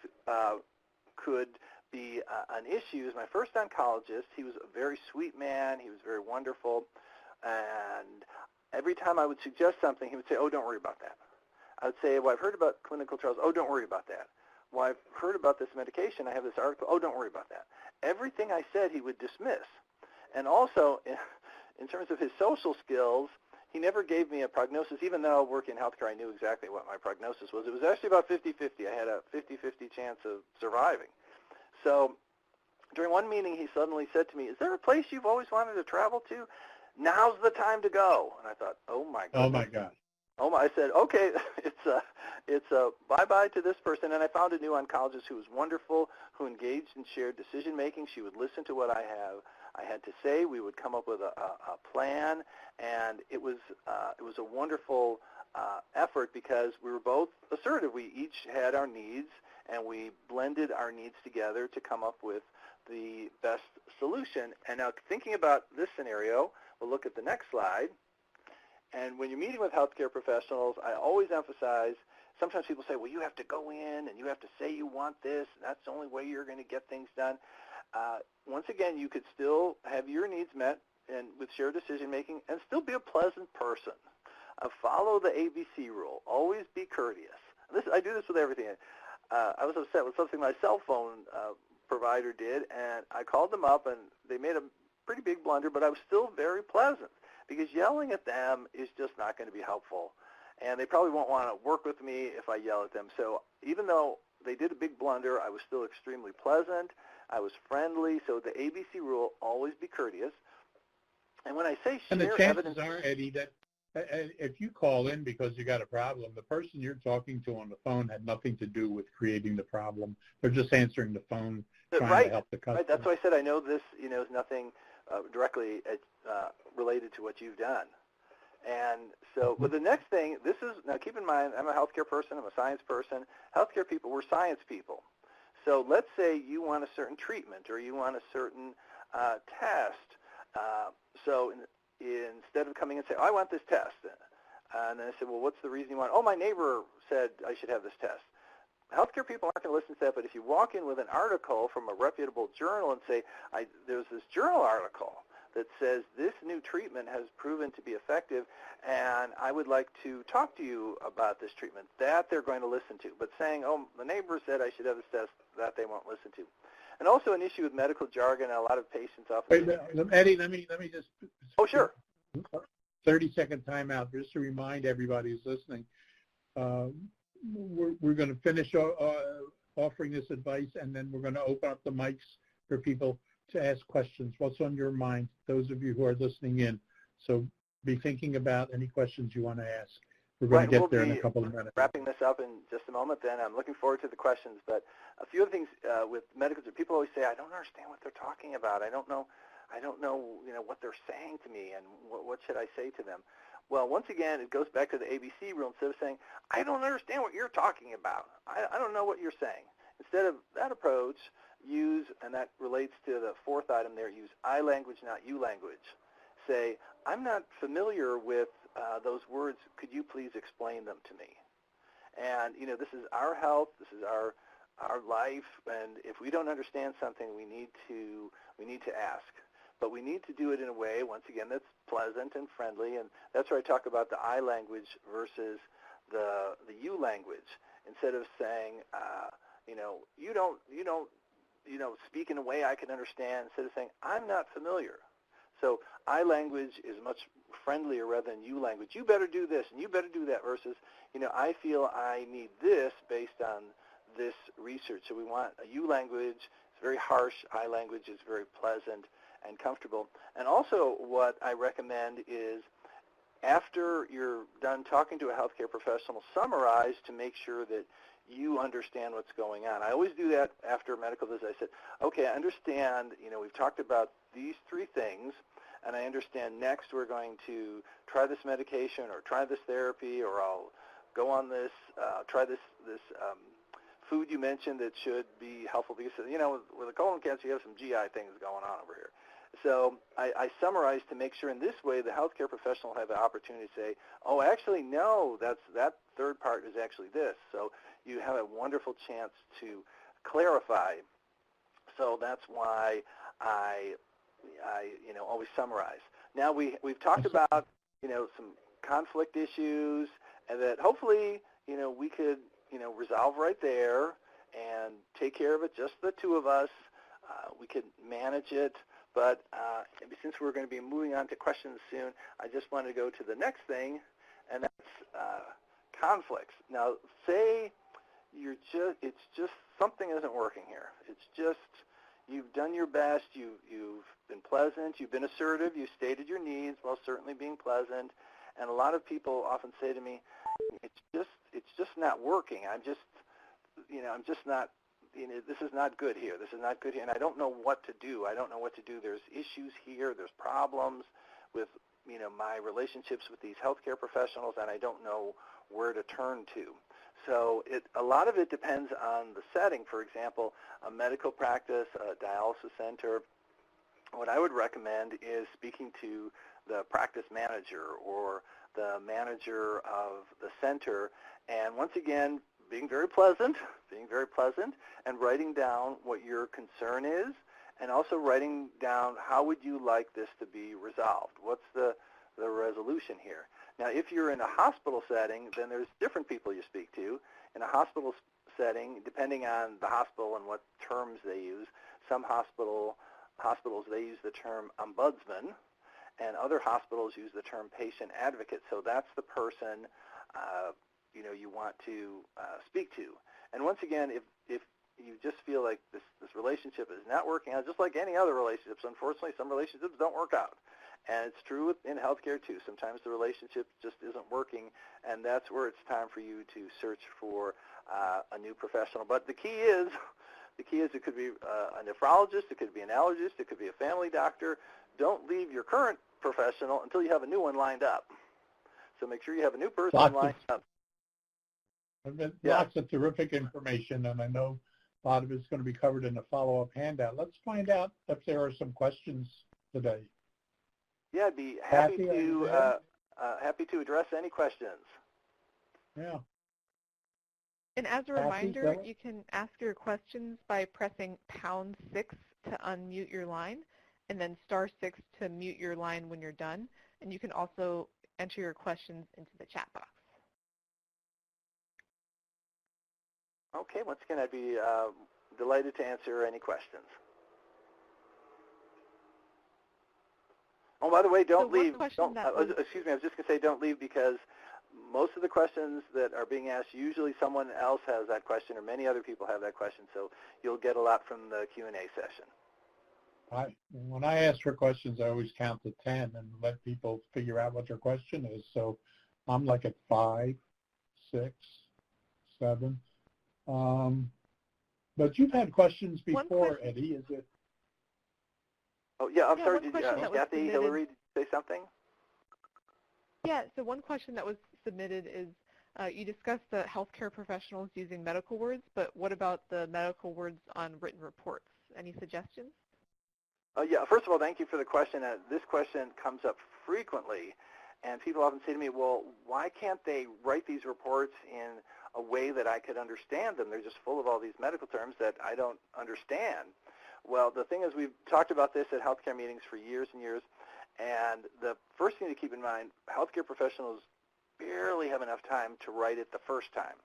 could be an issue is my first oncologist. He was a very sweet man. He was very wonderful. And every time I would suggest something, he would say, oh, don't worry about that. I would say, well, I've heard about clinical trials. Oh, don't worry about that. Well, I've heard about this medication. I have this article. Oh, don't worry about that. Everything I said he would dismiss. And also, in terms of his social skills, he never gave me a prognosis. Even though working in healthcare, I knew exactly what my prognosis was. It was actually about 50-50. I had a 50-50 chance of surviving. So during one meeting, he suddenly said to me, is there a place you've always wanted to travel to? Now's the time to go. And I thought, oh, my goodness. Oh, my God. Oh, my. I said, okay, it's a bye-bye to this person. And I found a new oncologist who was wonderful, who engaged in shared decision-making. She would listen to what I had to say. We would come up with a plan, and it was a wonderful effort because we were both assertive. We each had our needs, and we blended our needs together to come up with the best solution. And now thinking about this scenario, we'll look at the next slide. And when you're meeting with healthcare professionals, I always emphasize, sometimes people say, well, you have to go in and you have to say you want this, and that's the only way you're going to get things done. Once again, you could still have your needs met and with shared decision-making and still be a pleasant person. Follow the ABC rule. Always be courteous. I do this with everything. I was upset with something my cell phone provider did, and I called them up, and they made a pretty big blunder, but I was still very pleasant because yelling at them is just not going to be helpful, and they probably won't want to work with me if I yell at them. So even though they did a big blunder, I was still extremely pleasant. I was friendly. So the ABC rule, always be courteous. And when I say share evidence... And the chances are, Eddie, that if you call in because you got a problem, the person you're talking to on the phone had nothing to do with creating the problem. They're just answering the phone, trying to help the customer. Right. That's why I said I know this, is nothing directly related to what you've done. And so, but the next thing, now keep in mind, I'm a healthcare person, I'm a science person. Healthcare people, we're science people. So let's say you want a certain treatment or you want a certain test. So instead of coming and saying, oh, I want this test, and then I said, well, what's the reason you want it? Oh, my neighbor said I should have this test. Healthcare people aren't going to listen to that, but if you walk in with an article from a reputable journal and say, there's this journal article that says this new treatment has proven to be effective, and I would like to talk to you about this treatment, that they're going to listen to. But saying, oh, the neighbor said I should have this test, that they won't listen to. And also an issue with medical jargon, a lot of patients often... Wait, Eddie, let me just... Oh, sure. 30-second timeout, just to remind everybody who's listening. We're going to finish offering this advice, and then we're going to open up the mics for people to ask questions. What's on your mind, those of you who are listening in? So be thinking about any questions you want to ask. We're going to get there in a couple of minutes. Wrapping this up in just a moment then. I'm looking forward to the questions. But a few other things with medical, people always say, I don't understand what they're talking about. I don't know, what they're saying to me, and what should I say to them? Well, once again, it goes back to the ABC rule. Instead of saying, I don't understand what you're talking about, I don't know what you're saying. Instead of that approach, use, and that relates to the fourth item there, use I language, not you language. Say, I'm not familiar with those words. Could you please explain them to me? And, this is our health. This is our life. And if we don't understand something, we need to ask. But we need to do it in a way, once again, that's pleasant and friendly. And that's where I talk about the I language versus the you language. Instead of saying, you don't speak in a way I can understand. Instead of saying, I'm not familiar. So I language is much friendlier rather than you language. You better do this and you better do that versus, I feel I need this based on this research. So we want a you language. It's very harsh. I language is very pleasant and comfortable. And also what I recommend is after you're done talking to a healthcare professional, summarize to make sure that you understand what's going on. I always do that after a medical visit. I said, okay, I understand, we've talked about these 3 things, and I understand next we're going to try this medication or try this therapy, or I'll go on this, try this food you mentioned that should be helpful because, with a colon cancer, you have some GI things going on over here. So I summarize to make sure in this way the healthcare professional will have the opportunity to say, oh, actually, no, that third part is actually this. So you have a wonderful chance to clarify. So that's why I always summarize. Now we've talked about, some conflict issues, and that hopefully, we could, resolve right there and take care of it, just the 2 of us. We could manage it. But since we're going to be moving on to questions soon, I just want to go to the next thing, and that's conflicts. Now, say it's just something isn't working here. It's just you've done your best. You've been pleasant. You've been assertive. You've stated your needs while certainly being pleasant. And a lot of people often say to me, it's just not working. I'm just not. This is not good here. This is not good here, and I don't know what to do. I don't know what to do. There's issues here. There's problems with, my relationships with these healthcare professionals, and I don't know where to turn to. So a lot of it depends on the setting. For example, a medical practice, a dialysis center, what I would recommend is speaking to the practice manager or the manager of the center, and once again, being very pleasant, and writing down what your concern is, and also writing down how would you like this to be resolved. What's the resolution here? Now, if you're in a hospital setting, then there's different people you speak to. In a hospital setting, depending on the hospital and what terms they use, some hospitals, they use the term ombudsman, and other hospitals use the term patient advocate. So that's the person you want to speak to. And once again, if you just feel like this relationship is not working out, just like any other relationships, unfortunately, some relationships don't work out. And it's true in healthcare, too. Sometimes the relationship just isn't working, and that's where it's time for you to search for a new professional. But the key is it could be a nephrologist, it could be an allergist, it could be a family doctor. Don't leave your current professional until you have a new one lined up. So make sure you have a new person lined up. Lots of terrific information, and I know a lot of it's going to be covered in the follow-up handout. Let's find out if there are some questions today. Yeah, I'd be happy to address any questions. Yeah. And as a reminder, you can ask your questions by pressing #6 to unmute your line, and then *6 to mute your line when you're done. And you can also enter your questions into the chat box. Okay, once again, I'd be delighted to answer any questions. Oh, by the way, don't leave. Excuse me, I was just going to say don't leave, because most of the questions that are being asked, usually someone else has that question or many other people have that question, so you'll get a lot from the Q&A session. When I ask for questions, I always count to 10 and let people figure out what their question is. So I'm like at 5, 6, 7. But you've had questions before, Eddie, is it? Oh, yeah, I'm sorry. Did Kathy, Hillary, did you say something? Yeah, so one question that was submitted is, you discussed the healthcare professionals using medical words, but what about the medical words on written reports? Any suggestions? Yeah, first of all, thank you for the question. This question comes up frequently, and people often say to me, well, why can't they write these reports in a way that I could understand them? They're just full of all these medical terms that I don't understand. Well, the thing is, we've talked about this at healthcare meetings for years and years, and the first thing to keep in mind, healthcare professionals barely have enough time to write it the first time.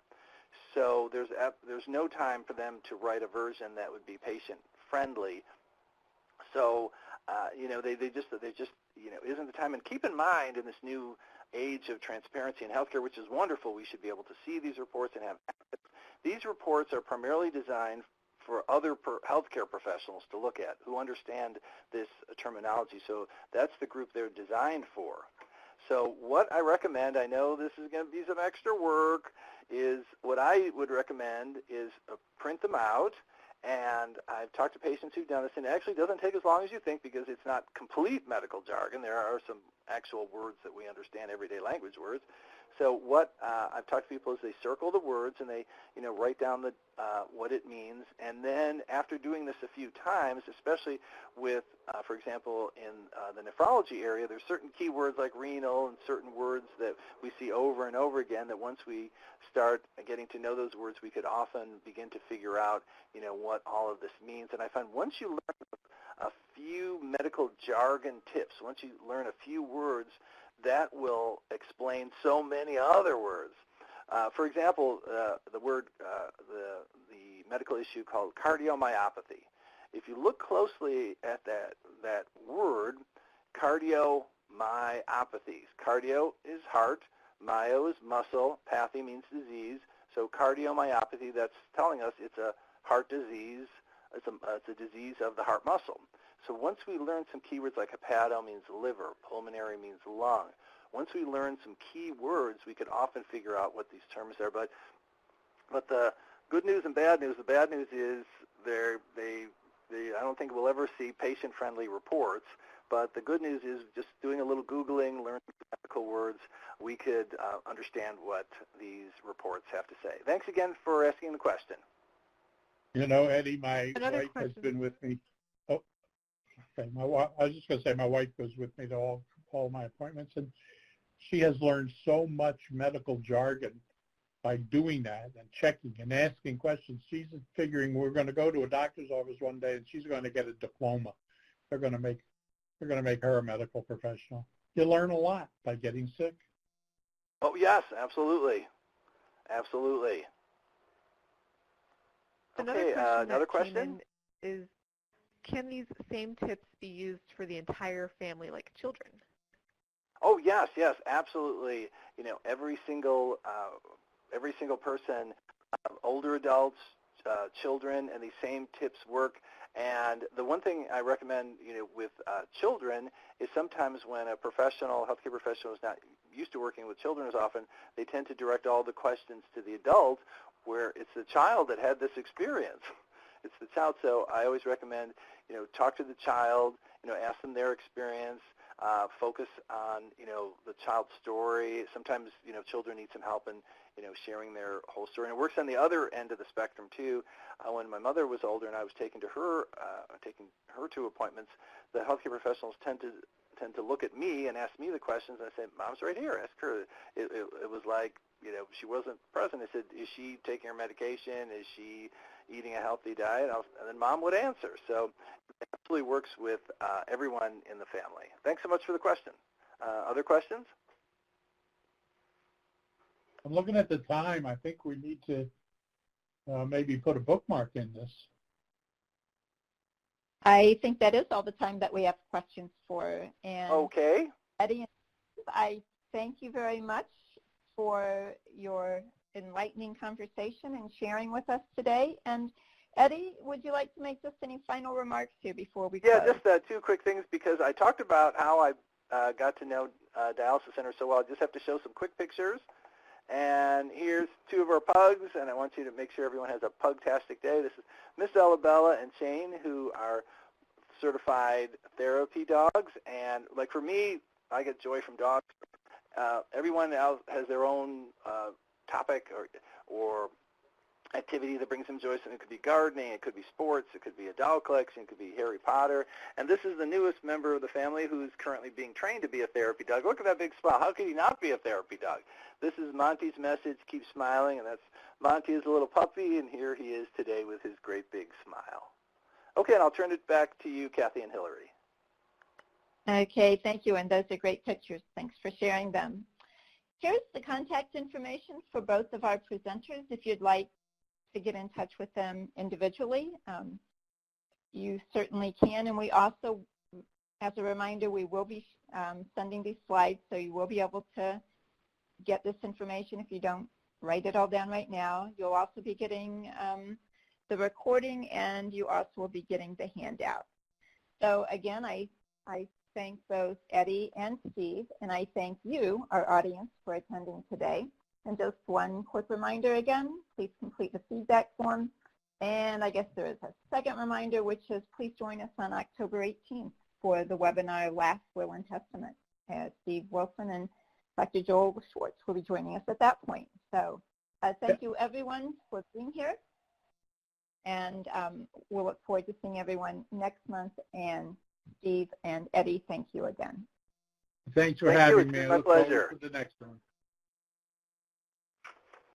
So there's no time for them to write a version that would be patient-friendly. So, they just isn't the time. And keep in mind, in this new age of transparency in healthcare, which is wonderful, we should be able to see these reports and have access. These reports are primarily designed for other healthcare professionals to look at who understand this terminology. So that's the group they're designed for. So what I recommend, I know this is going to be some extra work, is what I would recommend is print them out. And I've talked to patients who've done this, and it actually doesn't take as long as you think because it's not complete medical jargon. There are some actual words that we understand, everyday language words. So what I've talked to people is they circle the words and they, write down what it means. And then after doing this a few times, especially with, for example, in the nephrology area, there's certain keywords like renal and certain words that we see over and over again that once we start getting to know those words, we could often begin to figure out, what all of this means. And I find once you learn a few medical jargon tips, once you learn a few words, that will explain so many other words. For example, the word, the medical issue called cardiomyopathy. If you look closely at that word, cardiomyopathies. Cardio is heart, myo is muscle, pathy means disease. So cardiomyopathy, that's telling us it's a heart disease. It's a disease of the heart muscle. So once we learn some keywords like hepato means liver, pulmonary means lung. Once we learn some key words, we can often figure out what these terms are. But the good news and bad news, the bad news is I don't think we'll ever see patient-friendly reports. But the good news is just doing a little Googling, learning medical words, we could understand what these reports have to say. Thanks again for asking the question. Eddie, my wife has been with me. Oh, okay. I was just going to say my wife goes with me to all my appointments, and she has learned so much medical jargon by doing that and checking and asking questions. She's figuring we're going to go to a doctor's office one day, and she's going to get a diploma. They're going to make her a medical professional. You learn a lot by getting sick. Oh yes, absolutely, absolutely. Another question came in is, can these same tips be used for the entire family, like children? Oh yes, absolutely. Every single person, older adults, children, and these same tips work. And the one thing I recommend, with children is sometimes when a healthcare professional is not used to working with children as often, they tend to direct all the questions to the adult, where it's the child that had this experience. It's the child. So I always recommend, talk to the child, ask them their experience, focus on, the child's story. Sometimes, children need some help in, sharing their whole story. And it works on the other end of the spectrum too. When my mother was older and I was taking her to appointments, the healthcare professionals tend to look at me and ask me the questions. And I say, Mom's right here. Ask her. It was like, she wasn't present. I said, is she taking her medication? Is she eating a healthy diet? And then Mom would answer. So it absolutely works with everyone in the family. Thanks so much for the question. Other questions? I'm looking at the time. I think we need to maybe put a bookmark in this. I think that is all the time that we have questions for. And okay. Eddie, I thank you very much for your enlightening conversation and sharing with us today. And Eddie, would you like to make just any final remarks here before we close? Yeah, just two quick things, because I talked about how I got to know dialysis centers so well. I just have to show some quick pictures. And here's two of our pugs, and I want you to make sure everyone has a pug-tastic day. This is Miss Elabella and Shane, who are certified therapy dogs. And like for me, I get joy from dogs. Everyone else has their own topic or activity that brings them joy. So it could be gardening, it could be sports, it could be a doll collection, it could be Harry Potter. And this is the newest member of the family who's currently being trained to be a therapy dog. Look at that big smile. How could he not be a therapy dog? This is Monty's message, keep smiling, and that's Monty is a little puppy, and here he is today with his great big smile. Okay, and I'll turn it back to you, Kathy and Hillary. Okay, thank you, and those are great pictures. Thanks for sharing them. Here's the contact information for both of our presenters if you'd like to get in touch with them individually. You certainly can, and we also, as a reminder, we will be sending these slides, so you will be able to get this information if you don't write it all down right now. You'll also be getting the recording, and you also will be getting the handout. So again, I thank both Eddie and Steve, and I thank you, our audience, for attending today. And just one quick reminder again, please complete the feedback form. And I guess there is a second reminder, which is please join us on October 18th for the webinar Last Will and Testament. Steve Wilson and Dr. Joel Schwartz will be joining us at that point. So thank you, everyone, for being here. And we'll look forward to seeing everyone next month. And Steve and Eddie, thank you again. Thanks for having me. It's been my pleasure. For the next one.